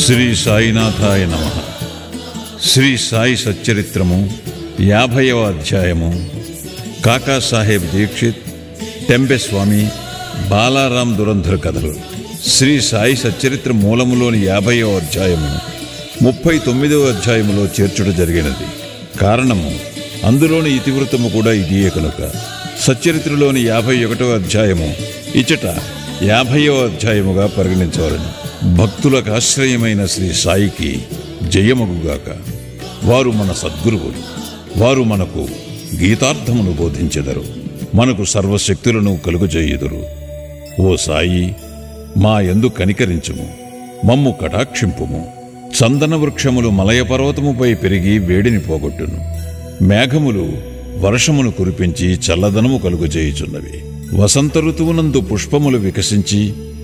శ్రీ సాయినాథాయ నమః. శ్రీ సాయి సచ్చరిత్రము 50వ అధ్యాయము. కాకాసాహెబ్ దీక్షిత్, టెంబెస్వామి, బాలారాం దురంధర్ కథలు. శ్రీ సాయి సచ్చరిత్ర మూలములోని 50వ అధ్యాయము 39వ అధ్యాయములో చేర్చుట జరిగినది. కారణము అందులోని ఇతివృత్తము కూడా ఇదియే కనుక సచ్చరిత్రలోని 51వ అధ్యాయము ఇచ్చట 50వ అధ్యాయముగా పరిగణించవలను. భక్తులకు ఆశ్రయమైన శ్రీ సాయికి జయమగుగాక. వారు మన సద్గురువులు. వారు మనకు గీతార్థమును బోధించెదరు, మనకు సర్వశక్తులను కలుగజేయుదురు. ఓ సాయి, మా యందు కనికరించుము, మమ్ము కటాక్షింపుము. చందన వృక్షములు మలయ పర్వతముపై పెరిగి వేడిని పోగొట్టును. మేఘములు వర్షమును కురిపించి చల్లదనము కలుగజేయుచున్నవి. వసంత ఋతువునందు పుష్పములు వికసించి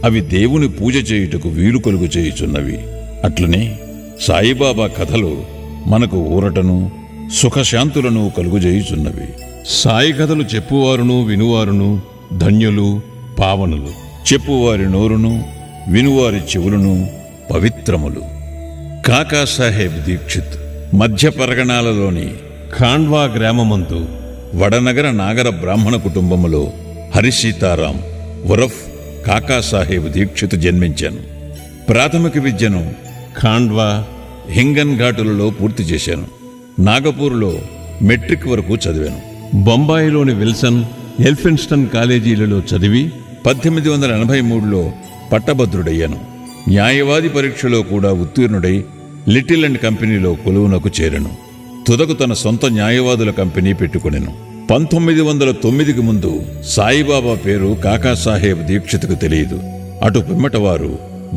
అవి దేవుని పూజ చేయుటకు వీలు కలుగు చేయుచున్నవి. అట్లనే సాయిబాబా కథలు మనకు ఊరటను సుఖశాంతులను కలుగుజేయుచున్నవి. సాయి కథలు చెప్పువారును వినువారును ధన్యులు, పావనులు. చెప్పువారి నోరును వినువారి చెవులను పవిత్రములు. కాకాసాహెబ్ దీక్షిత్ మధ్య పరగణాలలోని ఖాండ్వా గ్రామమందు వడనగర నాగర బ్రాహ్మణ కుటుంబములో హరిసీతారాం ఉరఫ్ కాకాసాహెబ్ దీక్షిత్ జన్మించాను. ప్రాథమిక విద్యను ఖాండ్వా, హింగన్ ఘాటులలో పూర్తి చేశాను. నాగపూర్లో మెట్రిక్ వరకు చదివాను. బొంబాయిలోని విల్సన్, ఎల్ఫిన్స్టన్ కాలేజీలలో చదివి 1883లో పట్టభద్రుడయ్యాను. న్యాయవాది పరీక్షలో కూడా ఉత్తీర్ణుడై లిటిల్ అండ్ కంపెనీలో కొలువునకు చేరెను. తుదకు తన సొంత న్యాయవాదుల కంపెనీ పెట్టుకొనెను. 1909కి ముందు సాయిబాబా పేరు కాకాసాహెబ్ దీక్షిత్కు తెలియదు. అటు పిమ్మట వారు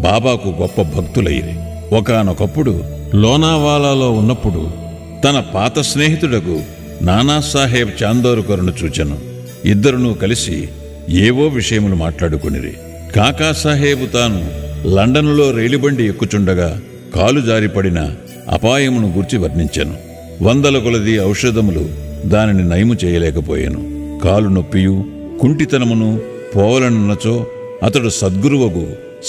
బాబాకు గొప్ప భక్తులయ్యి ఒకానొకప్పుడు లోనావాలాలో ఉన్నప్పుడు తన పాత స్నేహితుడకు నానాసాహెబ్ చాందోర్కర్ను చూచెను. ఇద్దరునూ కలిసి ఏవో విషయములు మాట్లాడుకునిరి. కాకాసాహెబ్ తాను లండనులో రైలుబండి ఎక్కుచుండగా కాలు జారిపడిన అపాయమును గూర్చి వర్ణించెను. 100 కొలది ఔషధములు దానిని నయము చేయలేకపోయాను. కాలు నొప్పియు కుంటితనమును పోవలనున్నచో అతడు సద్గురువగు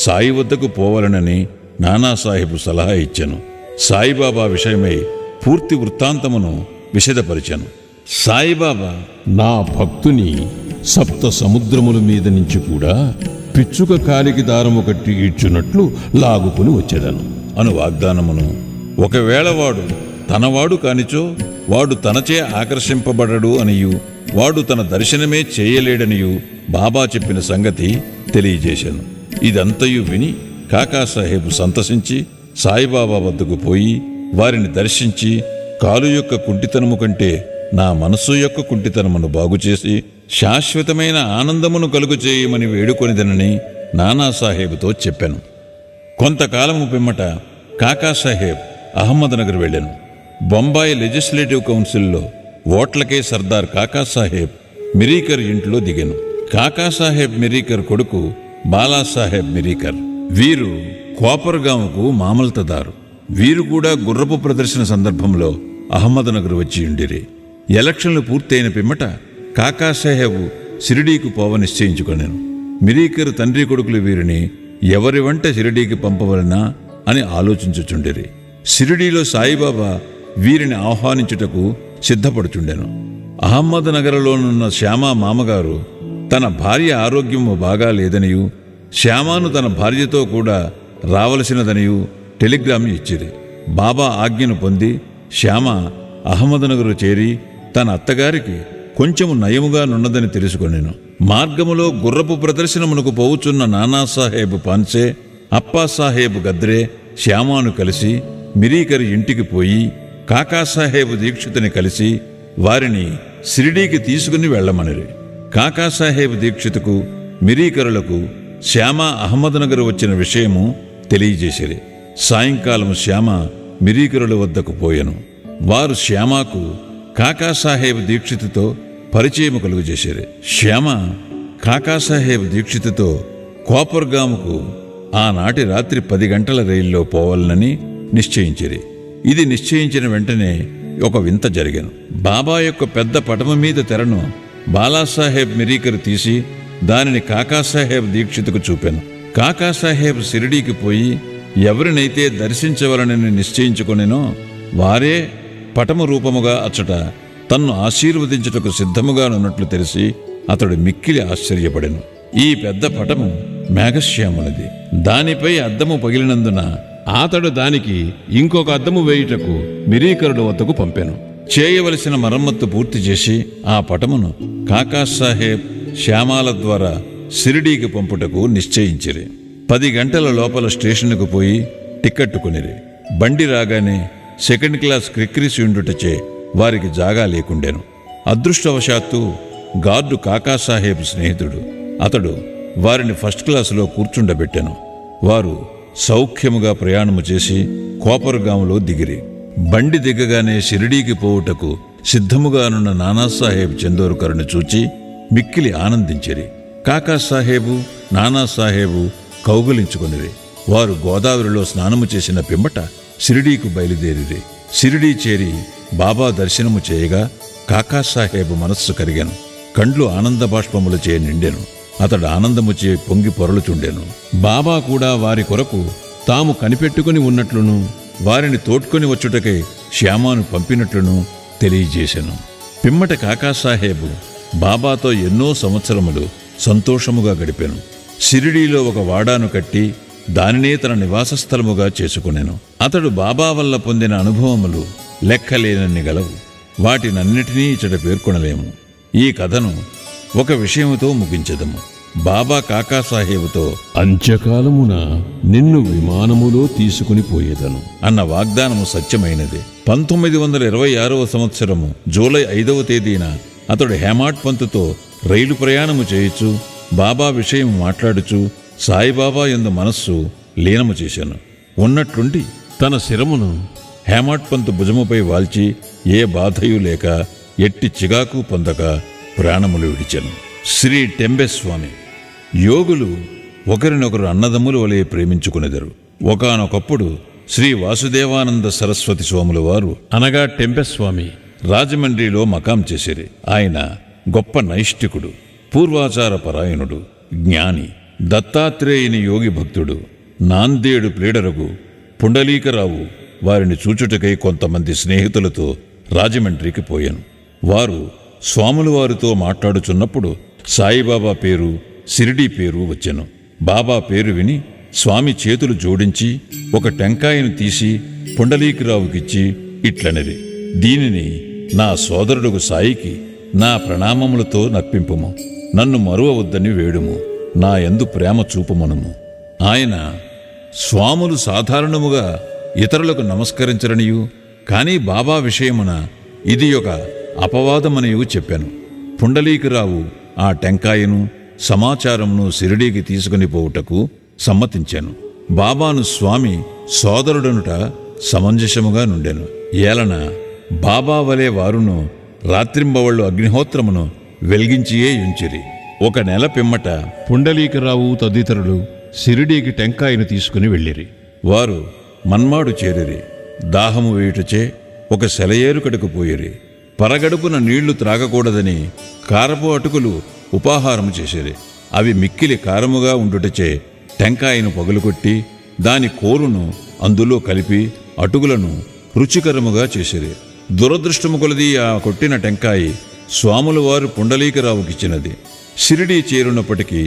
సాయి వద్దకు పోవలనని నానాసాహెబు సలహా ఇచ్చెను. సాయిబాబా విషయమై పూర్తి వృత్తాంతమును విశదపరిచాను. సాయిబాబా, నా భక్తుని సప్త సముద్రముల మీద నుంచి కూడా పిచ్చుక కాలికి దారము కట్టి ఈడ్చున్నట్లు లాగుకుని వచ్చేదను అను వాగ్దానమును, ఒకవేళ వాడు తనవాడు కానిచో వాడు తనచే ఆకర్షింపబడడు అనియు వాడు తన దర్శనమే చేయలేడనియు బాబా చెప్పిన సంగతి తెలియజేశాను. ఇదంతయు విని కాకాసాహెబ్ సంతసించి సాయిబాబా వద్దకు పోయి వారిని దర్శించి కాలు యొక్క కుంటితనము కంటే నా మనస్సు యొక్క కుంటితనమును బాగుచేసి శాశ్వతమైన ఆనందమును కలుగు చేయమని వేడుకొనిదనని నానాసాహెబ్తో చెప్పాను. కొంతకాలము పిమ్మట కాకాసాహెబ్ అహ్మద్నగర్ వెళ్ళాను. బొంబాయి లెజిస్లేటివ్ కౌన్సిల్లో ఓట్లకే సర్దార్ కాకాసాహెబ్ మిరీకర్ ఇంట్లో దిగాను. కాకాసాహెబ్ మిరీకర్ కొడుకు బాలాసాహెబ్ మిరీకర్. వీరు కోపర్గాముకు మామల్తదారు. వీరు కూడా గుర్రపు ప్రదర్శన సందర్భంలో అహ్మద్నగర్ వచ్చి ఉండిరి. ఎలక్షన్లు పూర్తయిన పిమ్మట కాకాసాహెబ్ షిరిడీకి పోవ నిశ్చయించుకొనెను. మిరీకర్ తండ్రి కొడుకులు వీరిని ఎవరి వంట షిరిడీకి పంపవలనా అని ఆలోచించుచుండిరి. షిరిడీలో సాయిబాబా వీరిని ఆహ్వానించుటకు సిద్ధపడుచుండెను. అహ్మద్నగర్లోనున్న శ్యామా మామగారు తన భార్య ఆరోగ్యము బాగా లేదనియు శ్యామాను తన భార్యతో కూడా రావలసినదనియు టెలిగ్రామ్ ఇచ్చిరి. బాబా ఆజ్ఞను పొంది శ్యామ అహ్మద్నగరు చేరి తన అత్తగారికి కొంచెము నయముగా నున్నదని తెలుసుకొనెను. మార్గములో గుర్రపు ప్రదర్శనమునకు పోవుచున్న నానాసాహెబ్ పాన్సే, అప్పాసాహెబ్ గద్రే శ్యామాను కలిసి మిరీకర్ ఇంటికి పోయి కాకాసాహెబ్ దీక్షితుని కలిసి వారిని షిరిడీకి తీసుకుని వెళ్లమనిరి. కాకాసాహెబ్ దీక్షితుకు మిరీకరులకు శ్యామ అహ్మద్నగర్ వచ్చిన విషయము తెలియజేసిరి. సాయంకాలము శ్యామ మిరీకరుల వద్దకు పోయెను. వారు శ్యామకు కాకాసాహెబ్ దీక్షితుతో పరిచయము కలుగజేసిరి. శ్యామ కాకాసాహెబ్ దీక్షితుతో కోపర్గాముకు ఆనాటి రాత్రి 10 గంటల రైల్లో పోవాలని నిశ్చయించిరి. ఇది నిశ్చయించిన వెంటనే ఒక వింత జరిగెను. బాబా యొక్క పెద్ద పటము మీద తెరను బాలాసాహెబ్ మిరీకర్ తీసి దానిని కాకాసాహెబ్ దీక్షితుకు చూపాను. కాకాసాహెబ్ షిరిడీకి పోయి ఎవరినైతే దర్శించవలనని నిశ్చయించుకొనెనో వారే పటము రూపముగా అచ్చట తన్ను ఆశీర్వదించుటకు సిద్ధముగానున్నట్లు తెలిసి అతడు మిక్కిలి ఆశ్చర్యపడెను. ఈ పెద్ద పటము మేఘశ్యాములది. దానిపై అద్దము పగిలినందున అతడు దానికి ఇంకొక అద్దము వేయుటకు మిరీకరుడు వద్దకు పంపెను. చేయవలసిన మరమ్మత్తు పూర్తి చేసి ఆ పటమును కాకాసాహెబ్ శ్యామాల ద్వారా షిరిడీకి పంపుటకు నిశ్చయించిరి. 10 గంటల లోపల స్టేషన్కు పోయి టిక్కెట్టు కొనిరి. బండి రాగానే సెకండ్ క్లాస్ క్రిక్కిరిసి ఉండుటచే వారికి జాగా లేకుండెను. అదృష్టవశాత్తు గార్డు కాకాసాహెబ్ స్నేహితుడు. అతడు వారిని ఫస్ట్ క్లాసులో కూర్చుండబెట్టెను. వారు సౌఖ్యముగా ప్రయాణము చేసి కోపర్గాములో దిగిరి. బండి దిగగానే షిరిడీకి పోవుటకు సిద్ధముగానున్న నానాసాహెబ్ చందోర్కర్ను చూచి మిక్కిలి ఆనందించిరి. కాకాసాహెబు నానాసాహెబు కౌగులించుకొనిరి. వారు గోదావరిలో స్నానము చేసిన పిమ్మట షిరిడీకు బయలుదేరిరి. షిరిడీ చేరి బాబా దర్శనము చేయగా కాకాసాహెబు మనస్సు కరిగెను. కండ్లు ఆనంద బాష్పములచే నిండెను. అతడు ఆనందముచే పొంగి పొరలుచుండెను. బాబా కూడా వారి కొరకు తాము కనిపెట్టుకుని ఉన్నట్లును వారిని తోడ్కొని వచ్చుటకై శ్యామాను పంపినట్లును తెలియజేశెను. పిమ్మట కాకాసాహెబు బాబాతో ఎన్నో సంవత్సరములు సంతోషముగా గడిపెను. షిరిడీలో ఒక వాడాను కట్టి దానినే తన నివాస స్థలముగా చేసుకునెను. అతడు బాబా వల్ల పొందిన అనుభవములు లెక్కలేనన్ని గలవు. వాటినన్నిటినీ ఇచ్చట పేర్కొనలేము. ఈ కథను ఒక విషయముతో ముగించెదము. బాబా కాకాసాహెబుతో అంత్యకాలమున నిన్ను విమానములో తీసుకుని పోయేదను అన్న వాగ్దానము సత్యమైనది. 1926వ సంవత్సరము జూలై 5వ తేదీన అతడు హేమాడ్ పంతుతో రైలు ప్రయాణము చేయుచు బాబా విషయం మాట్లాడుచు సాయిబాబా యందు మనస్సు లీనము చేశాను. ఉన్నట్లుండి తన శిరమును హేమాడ్ పంతు భుజముపై వాల్చి ఏ బాధయు లేక ఎట్టి చిగాకు పొందక ప్రాణములు విడిచెను. శ్రీ టెంబెస్వామి యోగులు ఒకరినొకరు అన్నదమ్ముల వలె ప్రేమించుకునేదరు. ఒకానొకప్పుడు శ్రీ వాసుదేవానంద సరస్వతి స్వాముల వారు అనగా టెంబెస్వామి రాజమండ్రిలో మకాం చేసిరి. ఆయన గొప్ప నైష్ఠికుడు, పూర్వాచార పరాయణుడు, జ్ఞాని, దత్తాత్రేయుని యోగి భక్తుడు. నాందేడు ప్లీడరగు పుండలీకరావు వారిని చూచుటకై కొంతమంది స్నేహితులతో రాజమండ్రికి పోయాను. వారు స్వాముల వారితో మాట్లాడుచున్నప్పుడు సాయిబాబా పేరు, షిరిడీ పేరు వచ్చెను. బాబా పేరు విని స్వామి చేతులు జోడించి ఒక టెంకాయను తీసి పుండలీకరావుకిచ్చి ఇట్లనిరి, దీనిని నా సోదరుడుగు సాయికి నా ప్రణామములతో నర్పింపుము. నన్ను మరువవద్దని వేడుము. నా యందు ప్రేమ చూపుమనుము. ఆయన స్వాములు సాధారణముగా ఇతరులకు నమస్కరించరనియు, కానీ బాబా విషయమున ఇది ఒక అపవాదమనియు చెప్పాను. పుండలీకరావు ఆ టెంకాయను సమాచారమును షిరిడీకి తీసుకుని పోవుటకు సమ్మతించాను. బాబాను స్వామి సోదరుడనుట సమంజసముగా నుండెను. ఏలన బాబా వలె వారును రాత్రింబవళ్ళు అగ్నిహోత్రమును వెలిగించియే యుంచిరి. 1 నెల పిమ్మట పుండలీకరావు తదితరులు షిరిడీకి టెంకాయను తీసుకుని వెళ్ళిరి. వారు మన్మాడు చేరిరి. దాహము వేయుటచే ఒక సెలయేరుకడకు పోయిరి. పరగడుపున నీళ్లు త్రాగకూడదని కారపు అటుకులు ఉపాహారము చేసిరి. అవి మిక్కిలి కారముగా ఉండుటచే టెంకాయను పగులుకొట్టి దాని కోరును అందులో కలిపి అటుకులను రుచికరముగా చేసిరి. దురదృష్టము కొలది ఆ కొట్టిన టెంకాయి స్వాముల వారు పుండలీకరావుకిచ్చినది. షిరిడీ చేరున్నప్పటికీ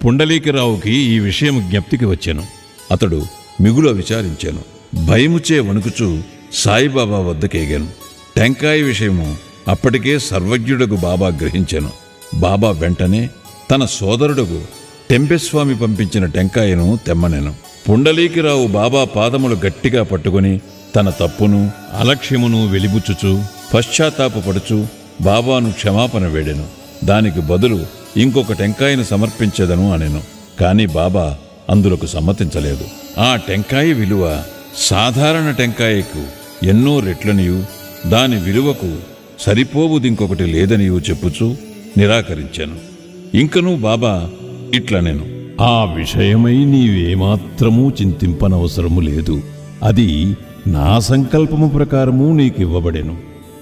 పుండలీకరావుకి ఈ విషయం జ్ఞప్తికి వచ్చెను. అతడు మిగుల విచారించాను. భయముచే వణుకుచూ సాయిబాబా వద్దకేగాను. టెంకాయ విషయము అప్పటికే సర్వజ్ఞుడగు బాబా గ్రహించెను. బాబా వెంటనే తన సోదరుడుగు టెంబెస్వామి పంపించిన టెంకాయను తెమ్మనెను. పుండలీకరావు బాబా పాదములు గట్టిగా పట్టుకుని తన తప్పును అలక్ష్యమును వెలిబుచ్చుచు పశ్చాత్తాపపడుచు బాబాను క్షమాపణ వేడెను. దానికి బదులు ఇంకొక టెంకాయను సమర్పించెదను అనెను. కాని బాబా అందులకు సమ్మతించలేదు. ఆ టెంకాయ విలువ సాధారణ టెంకాయకు ఎన్నో రెట్లనియు దాని విలువకు సరిపోవుదింకొకటి లేదనియూ చెప్పుచూ నిరాకరించాను. ఇంకనూ బాబా ఇట్లనెను, ఆ విషయమై నీవేమాత్రమూ చింతింపనవసరము లేదు. అది నా సంకల్పము ప్రకారము నీకివ్వబడెను.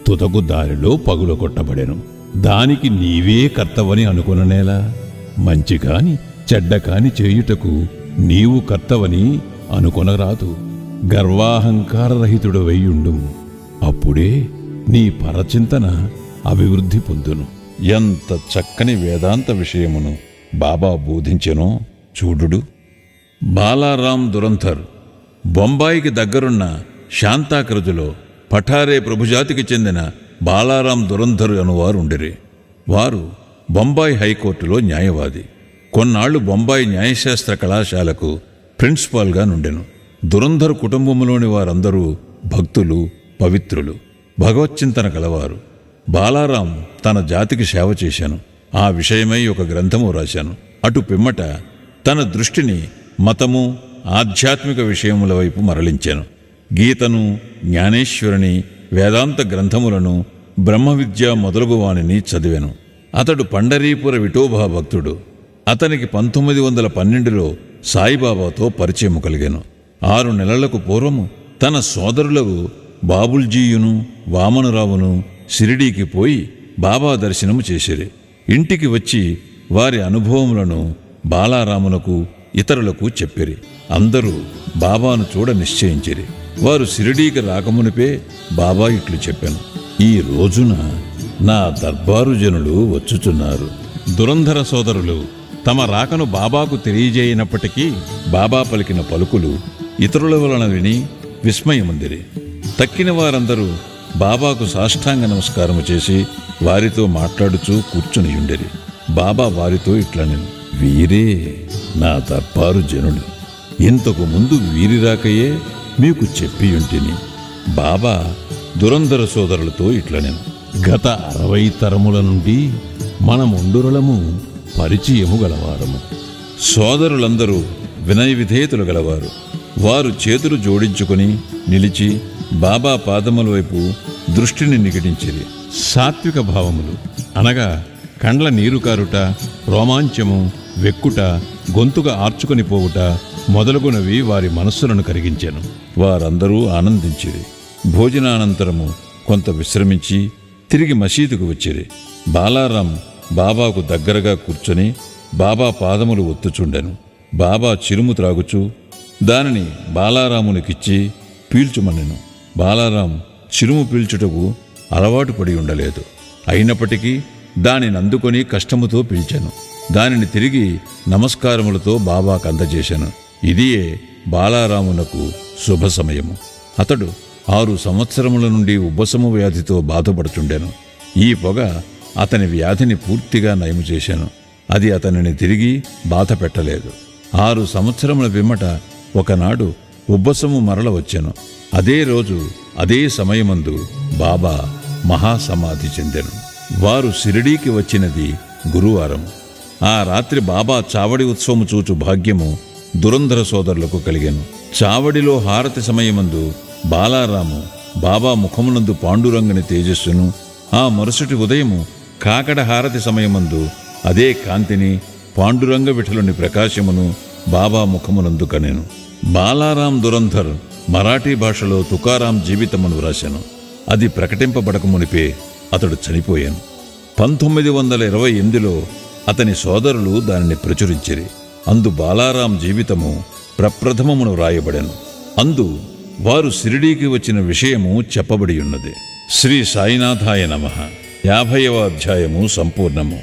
తుదకు దారిలో పగుల కొట్టబడెను. దానికి నీవే కర్తవని అనుకొననేలా? మంచి కాని చెడ్డ కాని చేయుటకు నీవు కర్తవని అనుకొనరాదు. గర్వాహంకారరహితుడు వెయ్యుండుము, అప్పుడే నీ పరచింతన అభివృద్ధి పొందును. ఎంత చక్కని వేదాంత విషయమును బాబా బోధించెనో చూడుడు. బాలారాం దురంధర్ బొంబాయికి దగ్గరున్న శాంతాక్రజులో పఠారే ప్రభుజాతికి చెందిన బాలారాం దురంధర్ అనువారుండిరి. వారు బొంబాయి హైకోర్టులో న్యాయవాది. కొన్నాళ్లు బొంబాయి న్యాయశాస్త్ర కళాశాలకు ప్రిన్సిపాల్గా నుండెను. దురంధర్ కుటుంబంలోని వారందరూ భక్తులు, పవిత్రులు, భగవచ్చింతన కలవారు. బాలారాం తన జాతికి సేవ చేశాను. ఆ విషయమై ఒక గ్రంథము రాశాను. అటు పిమ్మట తన దృష్టిని మతము, ఆధ్యాత్మిక విషయముల వైపు మరలించాను. గీతను, జ్ఞానేశ్వరిని, వేదాంత గ్రంథములను, బ్రహ్మ విద్య మొదలగు వానిని చదివాను. అతడు పండరీపుర విఠోబా భక్తుడు. అతనికి 1912లో సాయిబాబాతో పరిచయం కలిగాను. 6 నెలలకు పూర్వము తన సోదరులకు బాబుల్జీయును, వామనరావును షిరిడీకి పోయి బాబా దర్శనము చేసిరి. ఇంటికి వచ్చి వారి అనుభవములను బాలారామునకు, ఇతరులకు చెప్పిరి. అందరూ బాబాను చూడ నిశ్చయించిరి. వారు షిరిడీకి రాకమునిపే బాబా ఇట్లు చెప్పాను: ఈ రోజున నా దర్బారు జనులు వచ్చుచున్నారు. దురంధర సోదరులు తమ రాకను బాబాకు తెలియజేయనప్పటికీ బాబా పలికిన పలుకులు ఇతరుల వలన విని విస్మయముందిరి. తక్కిన వారందరూ బాబాకు సాష్టాంగ నమస్కారము చేసి వారితో మాట్లాడుచూ కూర్చునియుండిరి. బాబా వారితో ఇట్లనెను: వీరే నా దర్బారు జనులు. ఇంతకు ముందు వీరి రాకయే మీకు చెప్పియుంటిని. బాబా దురంధర సోదరులతో ఇట్లనెను: గత 60 తరముల నుండి మనముండురలము పరిచయము గలవారము. సోదరులందరూ వినయ విధేయతలు గలవారు. వారు చేతులు జోడించుకుని నిలిచి బాబా పాదముల వైపు దృష్టిని నిగిడించిరి. సాత్విక భావములు అనగా కండ్ల నీరు కారుట, రోమాంచము, వెక్కుట, గొంతుగా ఆర్చుకొని పోవుట మొదలగునవి వారి మనస్సులను కరిగించెను. వారందరూ ఆనందించిరి. భోజనానంతరము కొంత విశ్రమించి తిరిగి మసీదుకు వచ్చిరి. బాలారాం బాబాకు దగ్గరగా కూర్చొని బాబా పాదములు ఒత్తుచుండెను. బాబా చిరుము త్రాగుచూ దానిని బాలారామునికిచ్చి పీల్చుమనెను. బాలారాం చిరుము పీల్చుటకు అలవాటు పడి ఉండలేదు. అయినప్పటికీ దానిని అందుకొని కష్టముతో పీల్చాను. దానిని తిరిగి నమస్కారములతో బాబాకు అందజేశాను. ఇదియే బాలారామునకు శుభ సమయము. అతడు 6 సంవత్సరముల నుండి ఉబ్బసము వ్యాధితో బాధపడుచుండెను. ఈ పొగ అతని వ్యాధిని పూర్తిగా నయము చేశాను. అది అతనిని తిరిగి బాధ పెట్టలేదు. 6 సంవత్సరముల పిమ్మట ఒకనాడు ఉబ్బసము మరల వచ్చెను. అదే రోజు అదే సమయమందు బాబా మహాసమాధి చెందెను. వారు షిరిడీకి వచ్చినది గురువారం. ఆ రాత్రి బాబా చావడి ఉత్సవము చూచు భాగ్యము దురంధర సోదరులకు కలిగెను. చావడిలో హారతి సమయమందు బాలారాము బాబా ముఖమునందు పాండురంగని తేజస్సును, ఆ మరుసటి ఉదయము కాకడ హారతి సమయమందు అదే కాంతిని, పాండురంగ విఠలుని ప్రకాశమును బాబా ముఖమునందు కనెను. బాలారాం దురంధర్ మరాఠీ భాషలో తుకారాం జీవితమును వ్రాసెను. అది ప్రకటింపబడకమునిపే అతడు చనిపోయాను. 1928లో అతని సోదరులు దానిని ప్రచురించిరి. అందు బాలారాం జీవితము ప్రప్రథమమును వ్రాయబడెను. అందు వారు షిరిడీకి వచ్చిన విషయము చెప్పబడి ఉన్నది. శ్రీ సాయినాథాయ నమః. 50వ అధ్యాయము సంపూర్ణము.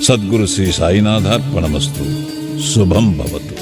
సద్గురు శ్రీ సాయినాథార్పణమస్తు. శుభం భవతు.